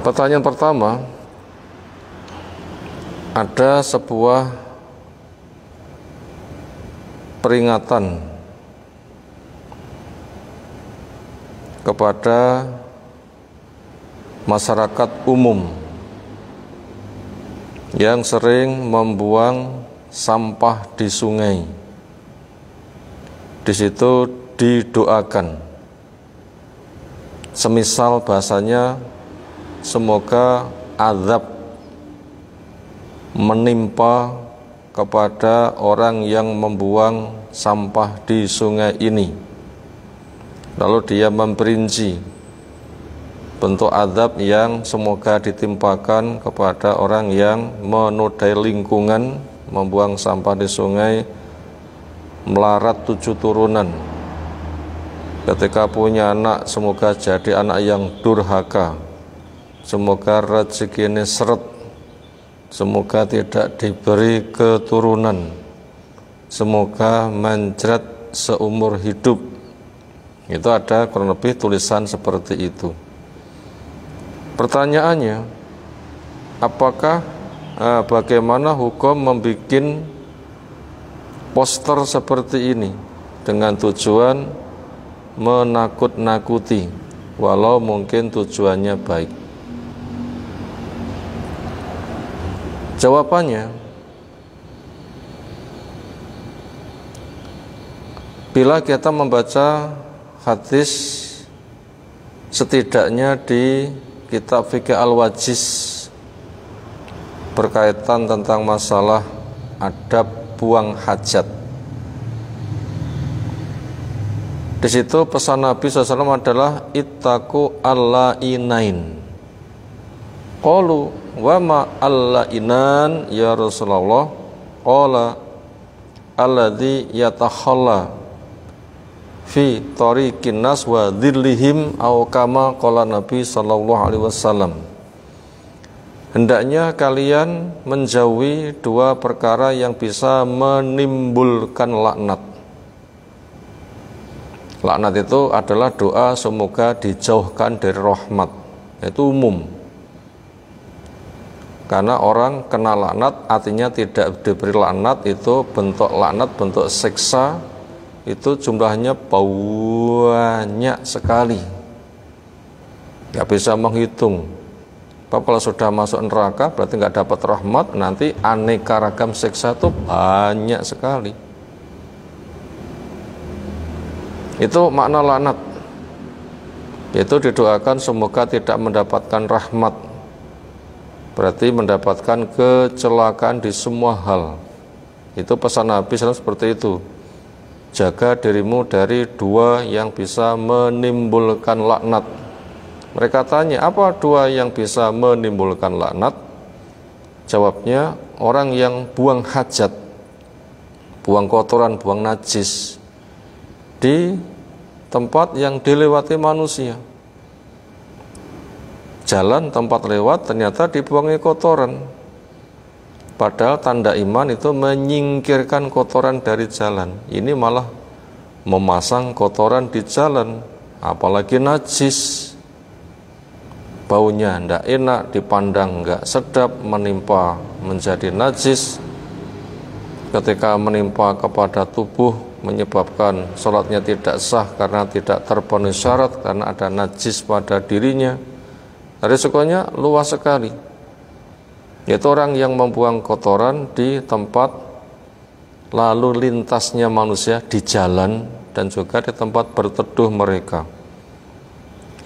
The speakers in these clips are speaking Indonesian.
Pertanyaan pertama, ada sebuah peringatan kepada masyarakat umum yang sering membuang sampah di sungai. Di situ didoakan, semisal bahasanya, semoga azab menimpa kepada orang yang membuang sampah di sungai ini. Lalu dia memperinci bentuk azab yang semoga ditimpakan kepada orang yang menodai lingkungan, membuang sampah di sungai, melarat 7 turunan. Ketika punya anak, semoga jadi anak yang durhaka, semoga rezekinya seret, semoga tidak diberi keturunan, semoga mencret seumur hidup. Itu ada kurang lebih tulisan seperti itu. Pertanyaannya, apakah bagaimana hukum membuat poster seperti ini dengan tujuan menakut-nakuti, walau mungkin tujuannya baik? Jawabannya, bila kita membaca hadis setidaknya di kitab Fikih Al-Wajiz berkaitan tentang masalah adab buang hajat. Di situ pesan Nabi SAW adalah ittaqu al-la'inain. Qalu wa ma al-la'inan ya Rasulullah? Qala alladzi yatakhalla fi tariqin nas wa dhillihim aw kama qala Nabi sallallahu alaihi wasallam. Hendaknya kalian menjauhi 2 perkara yang bisa menimbulkan laknat. Laknat itu adalah doa semoga dijauhkan dari rahmat. Itu umum. Karena orang kena laknat artinya tidak diberi laknat, itu bentuk laknat, bentuk siksa, itu jumlahnya banyak sekali. Gak bisa menghitung. Sebab kalau sudah masuk neraka berarti nggak dapat rahmat, nanti aneka ragam siksa itu banyak sekali. Itu makna laknat. Itu didoakan semoga tidak mendapatkan rahmat. Berarti mendapatkan kecelakaan di semua hal. Itu pesan Nabi SAW seperti itu. Jaga dirimu dari 2 yang bisa menimbulkan laknat. Mereka tanya, apa 2 yang bisa menimbulkan laknat? Jawabnya, orang yang buang hajat, buang kotoran, buang najis di tempat yang dilewati manusia. Jalan tempat lewat ternyata dibuangi kotoran. Padahal tanda iman itu menyingkirkan kotoran dari jalan. Ini malah memasang kotoran di jalan, apalagi najis. Baunya tidak enak, dipandang nggak sedap, menimpa menjadi najis. Ketika menimpa kepada tubuh, menyebabkan sholatnya tidak sah karena tidak terpenuhi syarat, karena ada najis pada dirinya. Risikonya luas sekali. Yaitu orang yang membuang kotoran di tempat lalu lintasnya manusia, di jalan, dan juga di tempat berteduh mereka.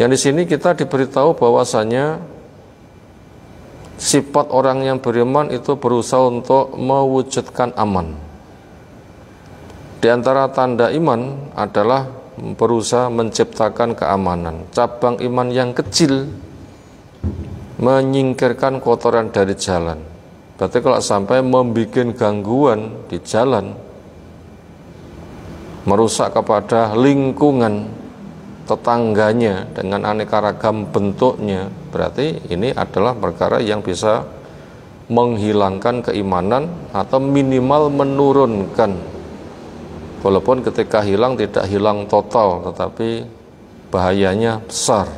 Yang di sini kita diberitahu bahwasanya sifat orang yang beriman itu berusaha untuk mewujudkan aman. Di antara tanda iman adalah berusaha menciptakan keamanan. Cabang iman yang kecil menyingkirkan kotoran dari jalan. Berarti kalau sampai membuat gangguan di jalan, merusak kepada lingkungan tetangganya dengan aneka ragam bentuknya, berarti ini adalah perkara yang bisa menghilangkan keimanan atau minimal menurunkan. Walaupun ketika hilang tidak hilang total, tetapi bahayanya besar.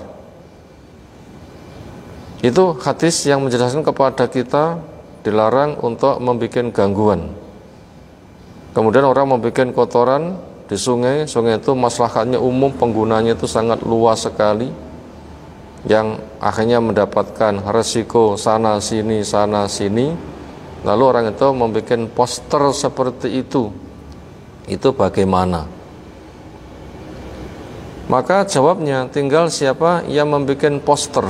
Itu hadis yang menjelaskan kepada kita dilarang untuk membuat gangguan. Kemudian orang membuat kotoran di sungai, sungai itu maslahatnya umum, penggunanya itu sangat luas sekali, yang akhirnya mendapatkan resiko sana sini. Lalu orang itu membuat poster seperti itu bagaimana? Maka jawabnya tinggal siapa yang membuat poster.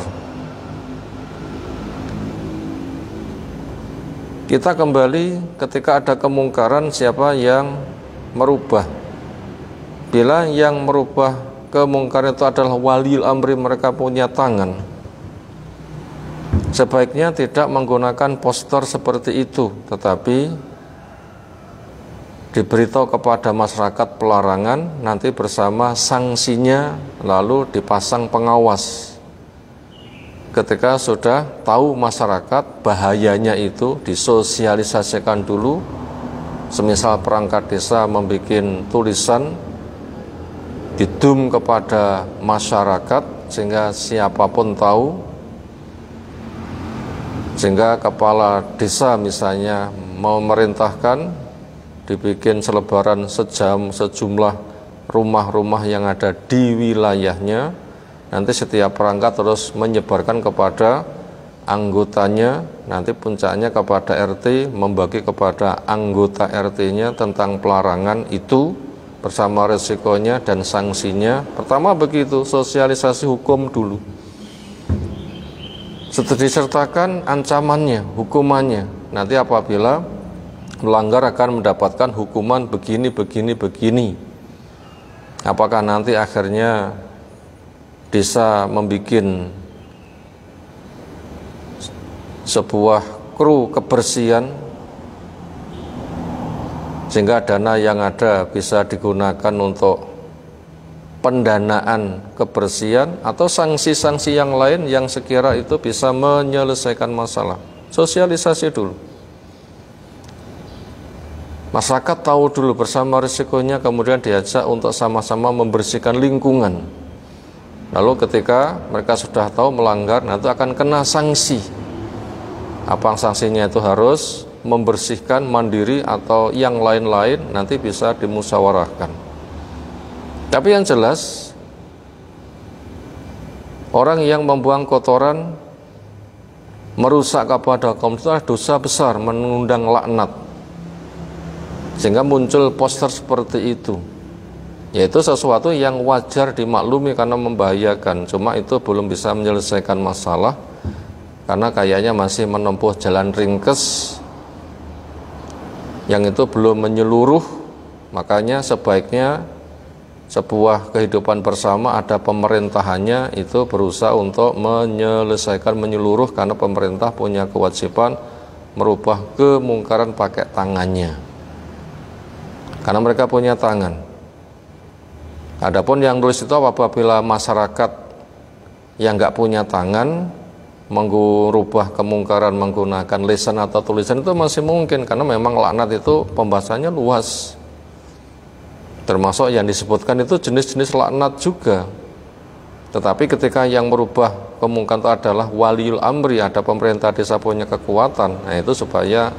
Kita kembali ketika ada kemungkaran, siapa yang merubah. Bila yang merubah kemungkaran itu adalah waliul amri, mereka punya tangan, sebaiknya tidak menggunakan poster seperti itu, tetapi diberitahu kepada masyarakat pelarangan, nanti bersama sanksinya, lalu dipasang pengawas. Ketika sudah tahu masyarakat bahayanya itu, disosialisasikan dulu. Semisal perangkat desa membuat tulisan, didum kepada masyarakat sehingga siapapun tahu, sehingga kepala desa misalnya memerintahkan dibikin selebaran sejumlah rumah-rumah yang ada di wilayahnya. Nanti setiap perangkat terus menyebarkan kepada anggotanya, nanti puncaknya kepada RT, membagi kepada anggota RT-nya tentang pelarangan itu bersama resikonya dan sanksinya. Pertama begitu, sosialisasi hukum dulu. Setelah disertakan ancamannya, hukumannya. Nanti apabila melanggar akan mendapatkan hukuman begini. Apakah nanti akhirnya desa membuat sebuah kru kebersihan sehingga dana yang ada bisa digunakan untuk pendanaan kebersihan atau sanksi-sanksi yang lain yang sekira itu bisa menyelesaikan masalah. Sosialisasi dulu. Masyarakat tahu dulu bersama risikonya, kemudian diajak untuk sama-sama membersihkan lingkungan. Lalu ketika mereka sudah tahu melanggar, nanti akan kena sanksi. Apa sanksinya itu harus membersihkan mandiri atau yang lain-lain, nanti bisa dimusyawarahkan. Tapi yang jelas, orang yang membuang kotoran merusak kepada kaum itu adalah dosa besar, mengundang laknat. Sehingga muncul poster seperti itu, yaitu sesuatu yang wajar dimaklumi karena membahayakan. Cuma itu belum bisa menyelesaikan masalah, karena kayaknya masih menempuh jalan ringkes yang itu belum menyeluruh. Makanya sebaiknya sebuah kehidupan bersama ada pemerintahannya, itu berusaha untuk menyelesaikan menyeluruh, karena pemerintah punya kewajiban merubah kemungkaran pakai tangannya, karena mereka punya tangan. Adapun yang nulis itu apabila masyarakat yang nggak punya tangan merubah kemungkaran menggunakan lisan atau tulisan, itu masih mungkin, karena memang laknat itu pembahasannya luas. Termasuk yang disebutkan itu jenis-jenis laknat juga. Tetapi ketika yang merubah kemungkaran itu adalah waliul amri, ada pemerintah desa punya kekuatan, nah itu supaya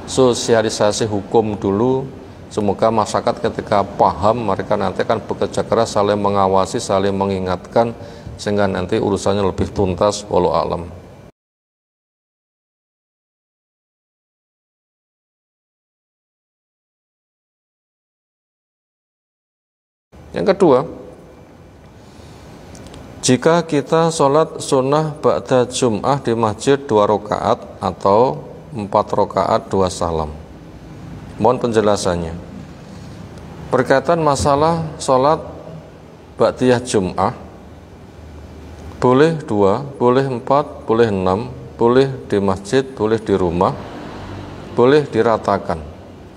sosialisasi hukum dulu. Semoga masyarakat ketika paham, mereka nanti akan bekerja keras, saling mengawasi, saling mengingatkan, sehingga nanti urusannya lebih tuntas. Wallahu a'lam. Yang kedua, jika kita sholat sunnah ba'da Jum'ah di masjid 2 rakaat atau 4 rakaat 2 salam. Mohon penjelasannya. Berkaitan masalah sholat ba'diyah Jum'ah, boleh 2, boleh 4, boleh 6, boleh di masjid, boleh di rumah, boleh diratakan,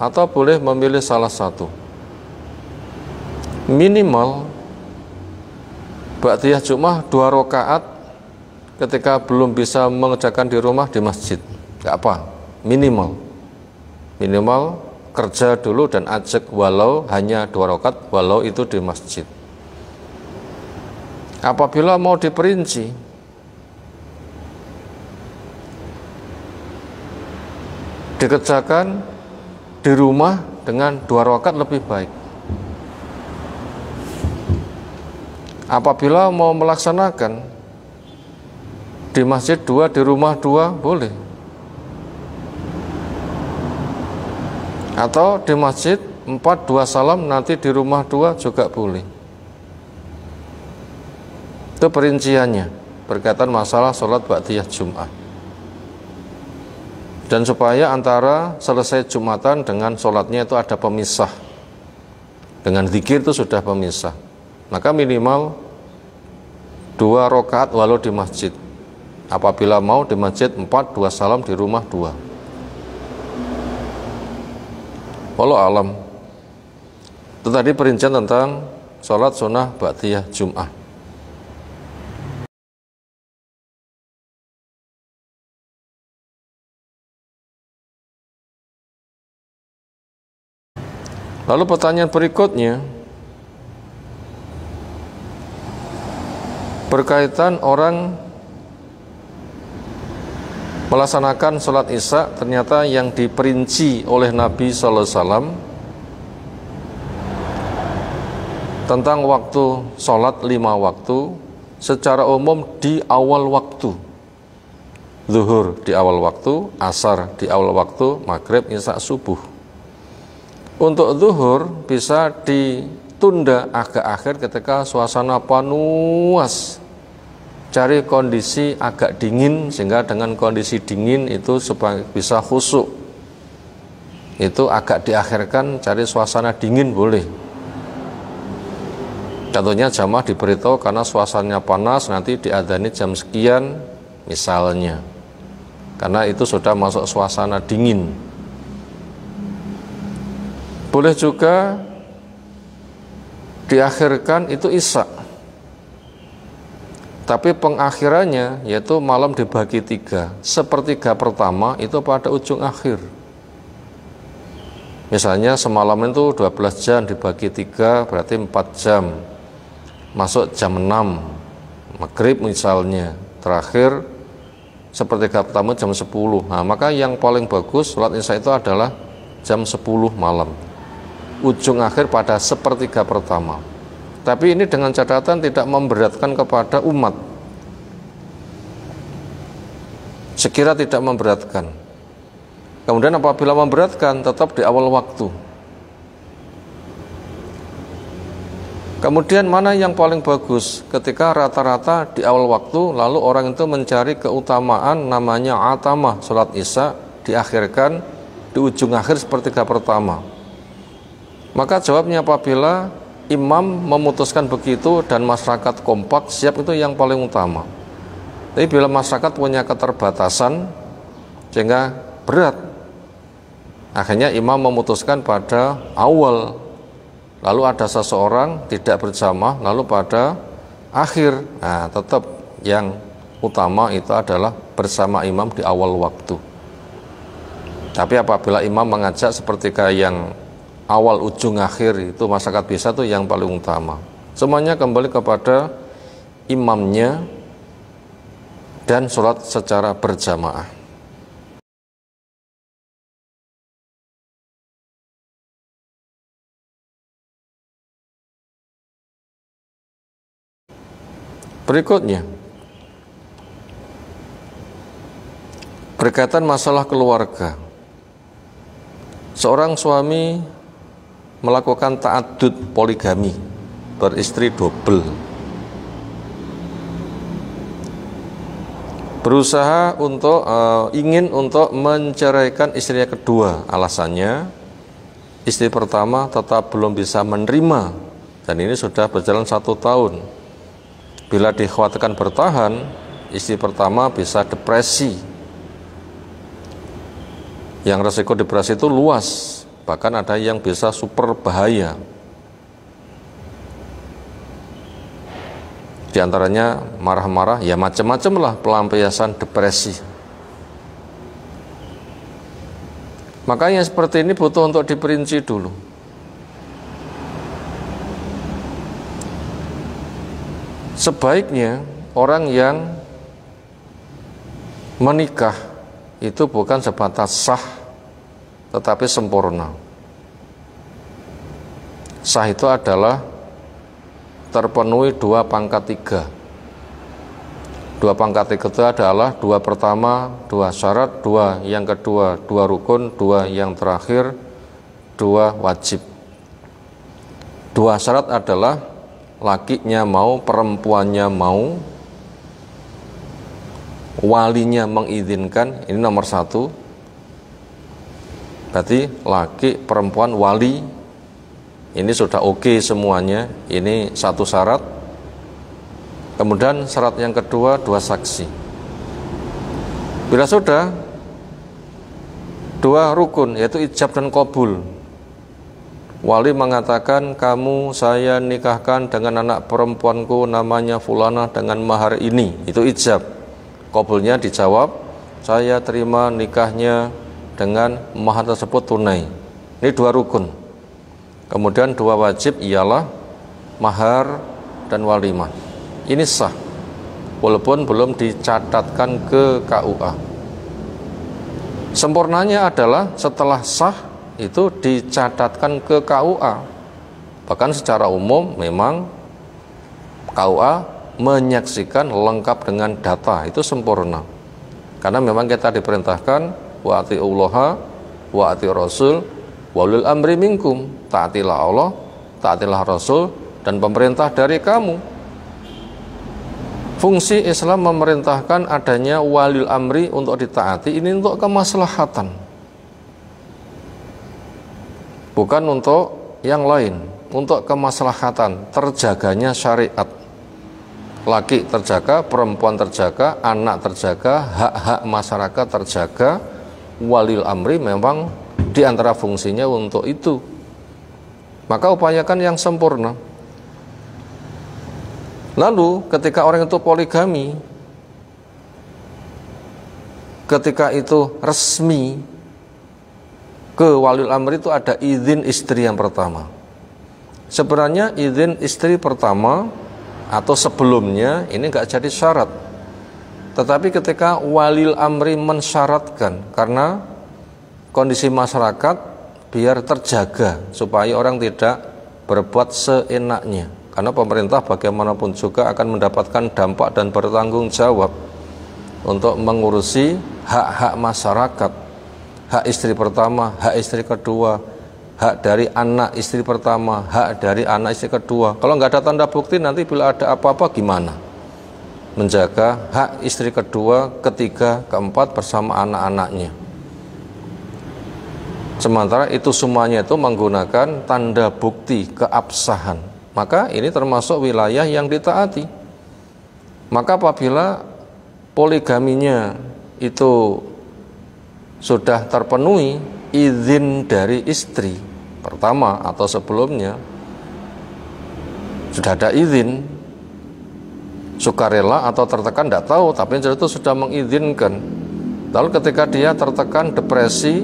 atau boleh memilih salah satu. Minimal ba'diyah Jum'ah 2 rakaat ketika belum bisa mengerjakan di rumah, di masjid, gak apa, minimal kerja dulu dan ajak walau hanya 2 rakaat, walau itu di masjid. Apabila mau diperinci, dikerjakan di rumah dengan 2 rakaat lebih baik. Apabila mau melaksanakan di masjid 2, di rumah 2, boleh. Atau di masjid 4, 2 salam, nanti di rumah 2 juga boleh. Itu perinciannya berkaitan masalah sholat ba'diyah Jum'ah. Dan supaya antara selesai Jumatan dengan sholatnya itu ada pemisah. Dengan zikir itu sudah pemisah. Maka minimal 2 rakaat walau di masjid. Apabila mau di masjid 4, 2 salam, di rumah 2. Wallahu alam. Itu tadi perincian tentang sholat sunnah ba'diyah Jum'ah. Lalu pertanyaan berikutnya berkaitan orang melaksanakan sholat isya, ternyata yang diperinci oleh Nabi SAW tentang waktu sholat 5 waktu secara umum di awal waktu. Zuhur di awal waktu, asar di awal waktu, maghrib, isya, subuh. Untuk zuhur bisa ditunda agak akhir ketika suasana panas, cari kondisi agak dingin, sehingga dengan kondisi dingin itu supaya bisa khusyuk, itu agak diakhirkan, cari suasana dingin boleh. Contohnya jamaah diberitahu karena suasananya panas, nanti diadzani jam sekian misalnya, karena itu sudah masuk suasana dingin. Boleh juga diakhirkan itu isya, tapi pengakhirannya yaitu malam dibagi 3, sepertiga pertama itu pada ujung akhir. Misalnya semalam itu 12 jam dibagi 3 berarti 4 jam, masuk jam 6 maghrib misalnya, terakhir sepertiga pertama jam 10. Nah, maka yang paling bagus sholat isya itu adalah jam 10 malam, ujung akhir pada sepertiga pertama. Tapi ini dengan catatan tidak memberatkan kepada umat, sekira tidak memberatkan. Kemudian apabila memberatkan, tetap di awal waktu. Kemudian mana yang paling bagus? Ketika rata-rata di awal waktu, lalu orang itu mencari keutamaan namanya atamah, sholat isya diakhirkan di ujung akhir sepertiga pertama. Maka jawabnya apabila imam memutuskan begitu dan masyarakat kompak siap, itu yang paling utama. Tapi bila masyarakat punya keterbatasan sehingga berat, akhirnya imam memutuskan pada awal, lalu ada seseorang tidak berjamaah lalu pada akhir. Nah, tetap yang utama itu adalah bersama imam di awal waktu. Tapi apabila imam mengajak sepertiga yang awal ujung akhir, itu masyarakat bisa, tuh yang paling utama. Semuanya kembali kepada imamnya dan sholat secara berjamaah. Berikutnya berkaitan masalah keluarga. Seorang suami melakukan ta'addud, poligami, beristri double, berusaha untuk ingin untuk menceraikan istrinya kedua. Alasannya istri pertama tetap belum bisa menerima, dan ini sudah berjalan 1 tahun. Bila dikhawatirkan bertahan, istri pertama bisa depresi, yang resiko depresi itu luas, bahkan ada yang bisa super bahaya. Di antaranya marah-marah, ya macam-macam lah pelampiasan depresi. Makanya seperti ini butuh untuk diperinci dulu. Sebaiknya orang yang menikah itu bukan sebatas sah tetapi sempurna. Sah itu adalah terpenuhi 2 pangkat 3. 2 pangkat 3 itu adalah 2 pertama, 2 syarat, 2 yang kedua, 2 rukun, 2 yang terakhir, 2 wajib. 2 syarat adalah lakinya mau, perempuannya mau, walinya mengizinkan, ini nomor 1. Berarti laki, perempuan, wali, ini sudah oke semuanya, ini 1 syarat. Kemudian syarat yang kedua 2 saksi. Bila sudah 2 rukun, yaitu ijab dan qabul, wali mengatakan, kamu saya nikahkan dengan anak perempuanku namanya fulana dengan mahar ini, itu ijab. Qabulnya dijawab, saya terima nikahnya dengan mahar tersebut tunai. Ini 2 rukun. Kemudian 2 wajib ialah mahar dan walimah. Ini sah, walaupun belum dicatatkan ke KUA. Sempurnanya adalah setelah sah itu dicatatkan ke KUA. Bahkan secara umum memang KUA menyaksikan lengkap dengan data, itu sempurna. Karena memang kita diperintahkan wa atiullaha wa atiur rasul wa ulil amri minkum, taatilah Allah, taatilah Rasul dan pemerintah dari kamu. Fungsi Islam memerintahkan adanya walil amri untuk ditaati, ini untuk kemaslahatan, bukan untuk yang lain, untuk kemaslahatan, terjaganya syariat. Laki terjaga, perempuan terjaga, anak terjaga, hak-hak masyarakat terjaga. Walil amri memang diantara fungsinya untuk itu. Maka upayakan yang sempurna. Lalu ketika orang itu poligami, ketika itu resmi ke walil amri, itu ada izin istri yang pertama. Sebenarnya izin istri pertama atau sebelumnya ini enggak jadi syarat. Tetapi ketika walil amri mensyaratkan, karena kondisi masyarakat biar terjaga supaya orang tidak berbuat seenaknya. Karena pemerintah bagaimanapun juga akan mendapatkan dampak dan bertanggung jawab untuk mengurusi hak-hak masyarakat, hak istri pertama, hak istri kedua, hak dari anak istri pertama, hak dari anak istri kedua. Kalau nggak ada tanda bukti, nanti bila ada apa-apa gimana? Menjaga hak istri kedua, ketiga, keempat bersama anak-anaknya. Sementara itu semuanya itu menggunakan tanda bukti keabsahan. Maka ini termasuk wilayah yang ditaati. Maka apabila poligaminya itu sudah terpenuhi izin dari istri pertama atau sebelumnya, sudah ada izin, sukarela atau tertekan tidak tahu, tapi itu sudah mengizinkan. Lalu ketika dia tertekan depresi,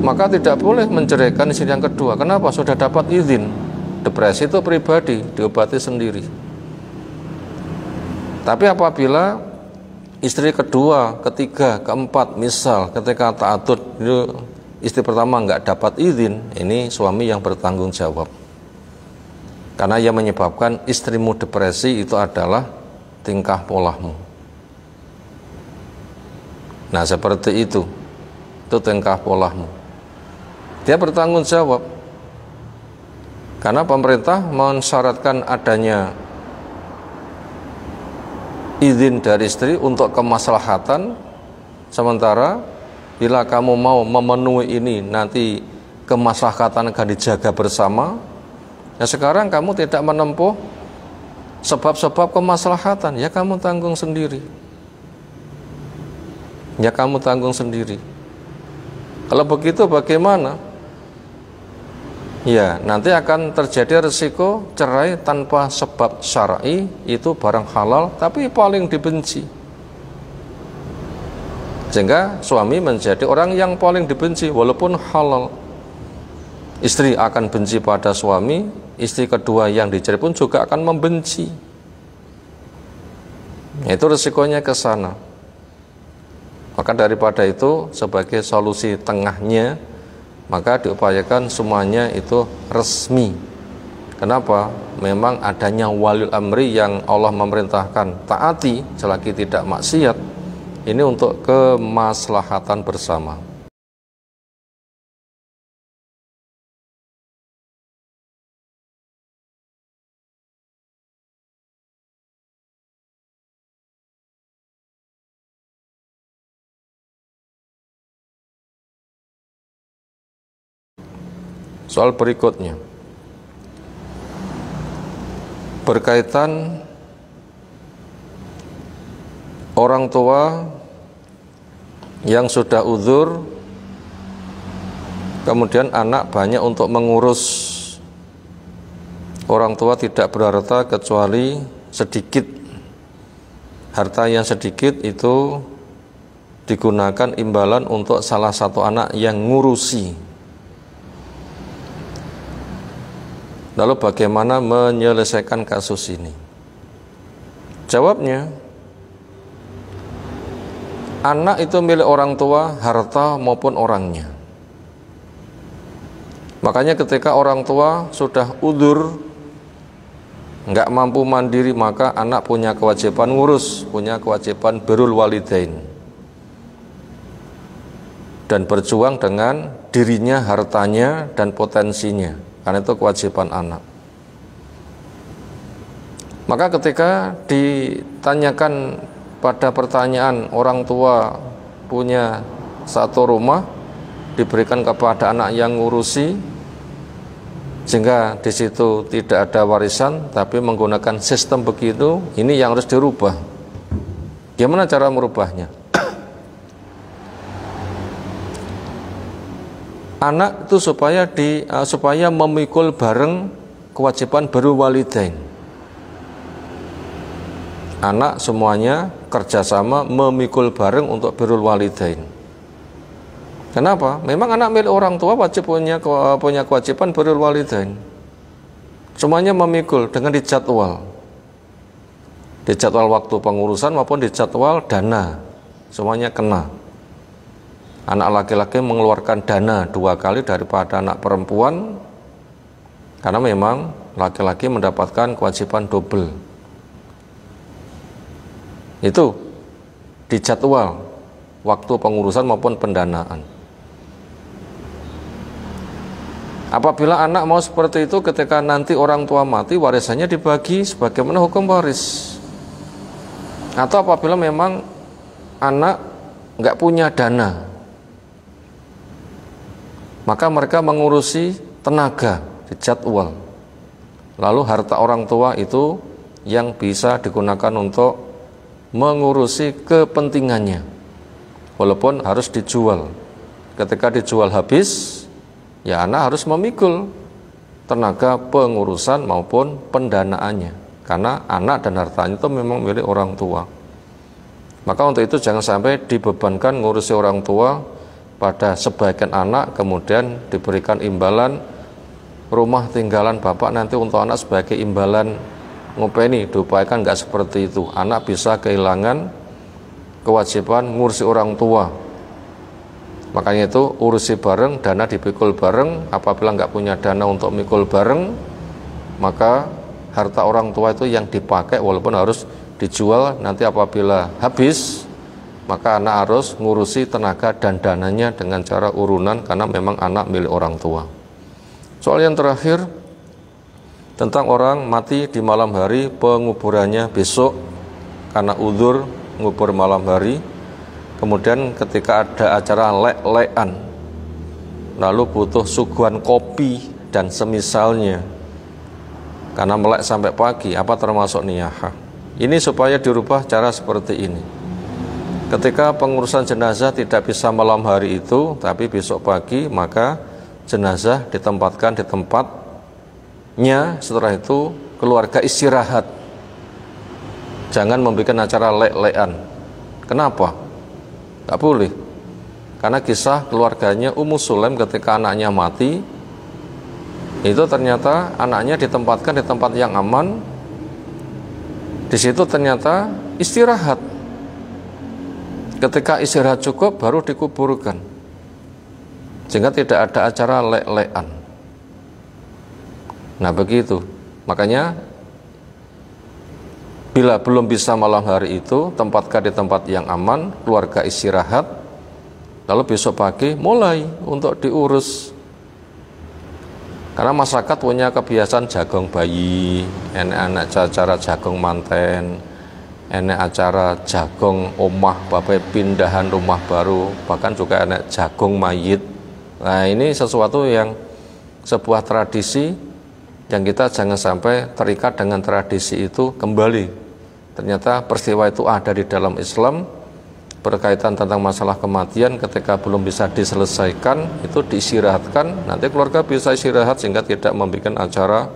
maka tidak boleh menceraikan istri yang kedua. Kenapa? Sudah dapat izin. Depresi itu pribadi, diobati sendiri. Tapi apabila istri kedua, ketiga, keempat, misal ketika ta'adud istri pertama nggak dapat izin, ini suami yang bertanggung jawab. Karena yang menyebabkan istrimu depresi itu adalah tingkah polahmu. Nah seperti itu tingkah polahmu. Dia bertanggung jawab. Karena pemerintah mensyaratkan adanya izin dari istri untuk kemaslahatan, sementara bila kamu mau memenuhi ini nanti kemaslahatan akan dijaga bersama. Ya sekarang kamu tidak menempuh sebab-sebab kemaslahatan, ya kamu tanggung sendiri. Ya kamu tanggung sendiri. Kalau begitu bagaimana? Ya, nanti akan terjadi risiko cerai tanpa sebab syar'i, itu barang halal tapi paling dibenci. Sehingga suami menjadi orang yang paling dibenci walaupun halal. Istri akan benci pada suami, istri kedua yang dicerai pun juga akan membenci. Itu risikonya ke sana. Maka daripada itu sebagai solusi tengahnya, maka diupayakan semuanya itu resmi. Kenapa? Memang adanya waliul amri yang Allah memerintahkan taati selagi tidak maksiat. Ini untuk kemaslahatan bersama. Soal berikutnya berkaitan orang tua yang sudah uzur, kemudian anak banyak untuk mengurus. Orang tua tidak berharta kecuali sedikit. Harta yang sedikit itu digunakan imbalan untuk salah satu anak yang ngurusi. Lalu bagaimana menyelesaikan kasus ini? Jawabnya, anak itu milik orang tua, harta maupun orangnya. Makanya ketika orang tua sudah udzur, nggak mampu mandiri, maka anak punya kewajiban ngurus, punya kewajiban birrul walidain, dan berjuang dengan dirinya, hartanya, dan potensinya. Karena itu kewajiban anak. Maka ketika ditanyakan pada pertanyaan orang tua punya satu rumah, diberikan kepada anak yang ngurusi, sehingga di situ tidak ada warisan, tapi menggunakan sistem begitu, ini yang harus dirubah. Gimana cara merubahnya? Anak itu supaya memikul bareng kewajiban birrul walidain. Anak semuanya kerjasama memikul bareng untuk birrul walidain. Kenapa? Memang anak milik orang tua wajib punya kewajiban birrul walidain. Semuanya memikul dengan dijadwal. Dijadwal waktu pengurusan maupun dijadwal dana. Semuanya kena. Anak laki-laki mengeluarkan dana 2 kali daripada anak perempuan, karena memang laki-laki mendapatkan kewajiban double. Itu dijadwal waktu pengurusan maupun pendanaan. Apabila anak mau seperti itu, ketika nanti orang tua mati, warisannya dibagi sebagaimana hukum waris. Atau apabila memang anak nggak punya dana, maka mereka mengurusi tenaga, dijadwal. Lalu harta orang tua itu yang bisa digunakan untuk mengurusi kepentingannya, walaupun harus dijual. Ketika dijual habis, ya anak harus memikul tenaga pengurusan maupun pendanaannya, karena anak dan hartanya itu memang milik orang tua. Maka untuk itu jangan sampai dibebankan ngurusi orang tua pada sebagian anak, kemudian diberikan imbalan rumah tinggalan bapak nanti untuk anak sebagai imbalan ngopeni. Diupayakan nggak seperti itu. Anak bisa kehilangan kewajiban ngurusi orang tua. Makanya itu urusi bareng, dana dipikul bareng. Apabila nggak punya dana untuk mikul bareng, maka harta orang tua itu yang dipakai, walaupun harus dijual. Nanti apabila habis, maka anak harus ngurusi tenaga dan dananya dengan cara urunan, karena memang anak milik orang tua. Soal yang terakhir tentang orang mati di malam hari, penguburannya besok karena udzur ngubur malam hari. Kemudian ketika ada acara lek-lekan, lalu butuh suguhan kopi dan semisalnya, karena melek sampai pagi, apa termasuk niyahah? Ini supaya dirubah cara seperti ini. Ketika pengurusan jenazah tidak bisa malam hari itu, tapi besok pagi, maka jenazah ditempatkan di tempatnya. Setelah itu keluarga istirahat. Jangan membuat acara lek-lekan. Kenapa? Tak boleh. Karena kisah keluarganya Ummu Sulaim ketika anaknya mati, itu ternyata anaknya ditempatkan di tempat yang aman. Di situ ternyata istirahat. Ketika istirahat cukup baru dikuburkan, sehingga tidak ada acara lek-lekan. Nah begitu, makanya bila belum bisa malam hari itu, tempatkan di tempat yang aman, keluarga istirahat, lalu besok pagi mulai untuk diurus. Karena masyarakat punya kebiasaan jagung bayi, enak acara jagung manten, enak acara jagung omah, bapak pindahan rumah baru, bahkan juga enak jagung mayit. Nah ini sesuatu yang sebuah tradisi yang kita jangan sampai terikat dengan tradisi itu kembali. Ternyata peristiwa itu ada di dalam Islam, berkaitan tentang masalah kematian. Ketika belum bisa diselesaikan, itu diistirahatkan, nanti keluarga bisa istirahat sehingga tidak membuat acara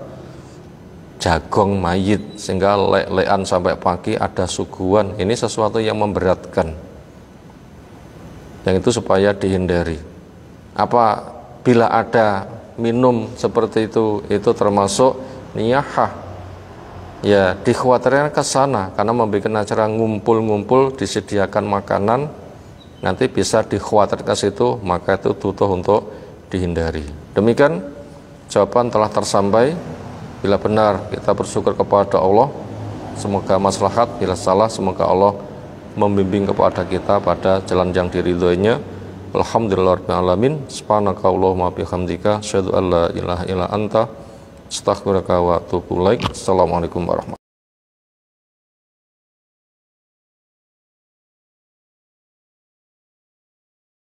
jagung mayit sehingga lek-lekan sampai pagi, ada suguhan. Ini sesuatu yang memberatkan, yang itu supaya dihindari. Apabila ada minum seperti itu termasuk niyahah, ya dikhawatirkan ke sana karena membuat acara ngumpul-ngumpul, disediakan makanan, nanti bisa dikhawatirkan ke situ, maka itu butuh untuk dihindari. Demikian jawaban telah tersampai. Bila benar kita bersyukur kepada Allah, semoga maslahat. Bila salah, semoga Allah membimbing kepada kita pada jalan yang diridhoinya. Alhamdulillahirabbil alamin. Subhanakallahumma bihamdika asyhadu an la ilaha illa anta astaghfiruka wa atubu ilaik. Assalamualaikum warahmatullahi wabarakatuh.